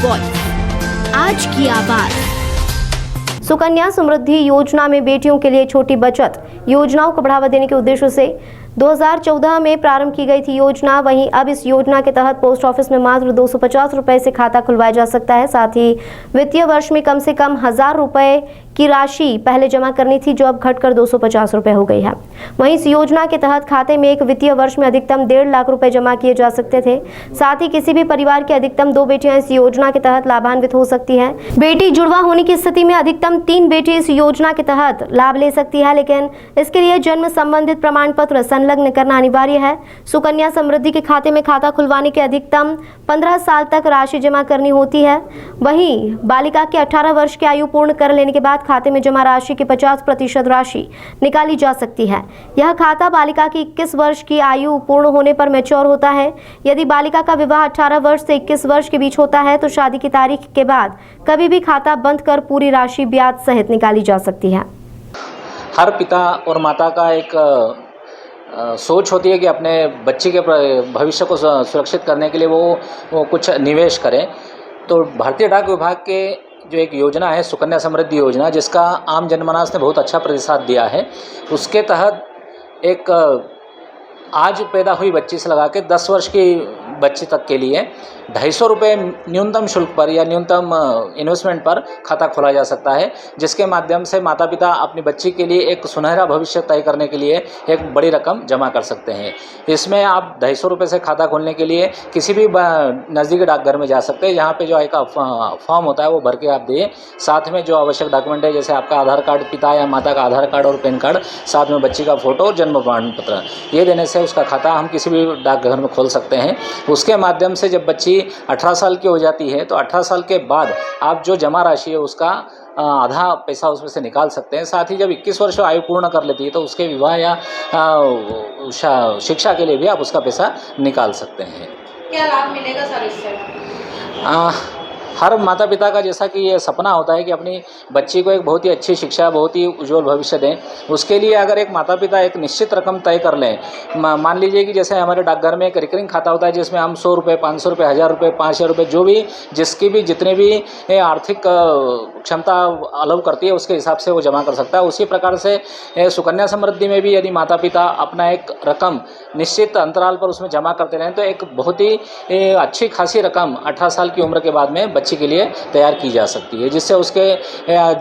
Voice, आज की आवाज। सुकन्या समृद्धि योजना में बेटियों के लिए छोटी बचत योजनाओं को बढ़ावा देने के उद्देश्य से 2014 में प्रारंभ की गई थी योजना। वहीं अब इस योजना के तहत पोस्ट ऑफिस में मात्र 250 रुपए से खाता खुलवाया जा सकता है। साथ ही वित्तीय वर्ष में कम से कम 1000 रुपए की राशि पहले जमा करनी थी, जो अब घटकर 250 रुपए हो गई है। वहीं इस योजना के तहत खाते में एक वित्तीय वर्ष में अधिकतम 1.5 लाख रुपए जमा किए जा सकते थे। साथ ही किसी भी परिवार की अधिकतम 2 बेटियां इस योजना के तहत लाभान्वित हो सकती हैं। बेटी जुड़वा होने की स्थिति में अधिकतम 3 बेटी इस योजना के तहत लाभ ले सकती है, लेकिन इसके लिए जन्म संबंधित प्रमाण पत्र संलग्न करना अनिवार्य है। सुकन्या समृद्धि के खाते में खाता खुलवाने के अधिकतम 15 साल तक राशि जमा करनी होती है। वहीं बालिका के 18 वर्ष की आयु पूर्ण कर लेने के बाद खाते में जमा राशि की 50% राशि निकाली जा सकती है। यह खाता बालिका की 21 वर्ष की आयु पूर्ण होने पर मैच्योर होता है। यदि बालिका का विवाह 18 वर्ष से 21 वर्ष के बीच होता है तो शादी की तारीख के बाद कभी भी खाता बंद कर पूरी राशि ब्याज सहित निकाली जा सकती है। हर पिता और माता का एक सोच होती है कि अपने बच्चे के भविष्य को सुरक्षित करने के लिए वो कुछ निवेश करें। तो भारतीय डाक विभाग के जो एक योजना है सुकन्या समृद्धि योजना, जिसका आम जनमानस ने बहुत अच्छा प्रतिसाद दिया है, उसके तहत एक आज पैदा हुई बच्ची से लगा के 10 वर्ष की बच्ची तक के लिए 250 रुपये न्यूनतम शुल्क पर या न्यूनतम इन्वेस्टमेंट पर खाता खोला जा सकता है, जिसके माध्यम से माता पिता अपनी बच्ची के लिए एक सुनहरा भविष्य तय करने के लिए एक बड़ी रकम जमा कर सकते हैं। इसमें आप 250 रुपये से खाता खोलने के लिए किसी भी नज़दीकी डाकघर में जा सकते हैं, जहाँ पे जो आय का फॉर्म होता है वो भर के आप दिए। साथ में जो आवश्यक डॉक्यूमेंट है, जैसे आपका आधार कार्ड, पिता या माता का आधार कार्ड और पैन कार्ड, साथ में बच्ची का फ़ोटो और जन्म प्रमाण पत्र, ये देने से उसका खाता हम किसी भी डाकघर में खोल सकते हैं। उसके माध्यम से जब बच्ची 18 साल की हो जाती है तो 18 साल के बाद आप जो जमा राशि है उसका आधा पैसा उसमें से निकाल सकते हैं। साथ ही जब 21 वर्ष आयु पूर्ण कर लेती है तो उसके विवाह या शिक्षा के लिए भी आप उसका पैसा निकाल सकते हैं। क्या लाभ मिलेगा सर इससे? हर माता पिता का जैसा कि ये सपना होता है कि अपनी बच्ची को एक बहुत ही अच्छी शिक्षा, बहुत ही उज्जवल भविष्य दें। उसके लिए अगर एक माता पिता एक निश्चित रकम तय कर लें, मान लीजिए कि जैसे हमारे डाकघर में एक रिकरिंग खाता होता है जिसमें हम 100 रुपये, 500 रुपये, 1000 रुपये, 5000 रुपये, जो भी जिसकी भी जितने भी आर्थिक क्षमता अलाउ करती है उसके हिसाब से वो जमा कर सकता है। उसी प्रकार से सुकन्या समृद्धि में भी यदि माता पिता अपना एक रकम निश्चित अंतराल पर उसमें जमा करते रहें तो एक बहुत ही अच्छी खासी रकम 18 साल की उम्र के बाद में बच्ची के लिए तैयार की जा सकती है, जिससे उसके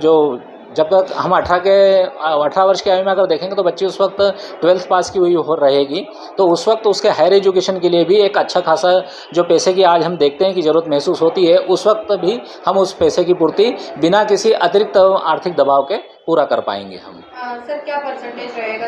जो जब तक हम 18 वर्ष की आयु में अगर देखेंगे तो बच्ची उस वक्त 12th पास की हुई हो रहेगी, तो उस वक्त उसके हायर एजुकेशन के लिए भी एक अच्छा खासा जो पैसे की आज हम देखते हैं कि ज़रूरत महसूस होती है, उस वक्त भी हम उस पैसे की पूर्ति बिना किसी अतिरिक्त आर्थिक दबाव के पूरा कर पाएंगे हम। सर क्या परसेंटेज रहेगा?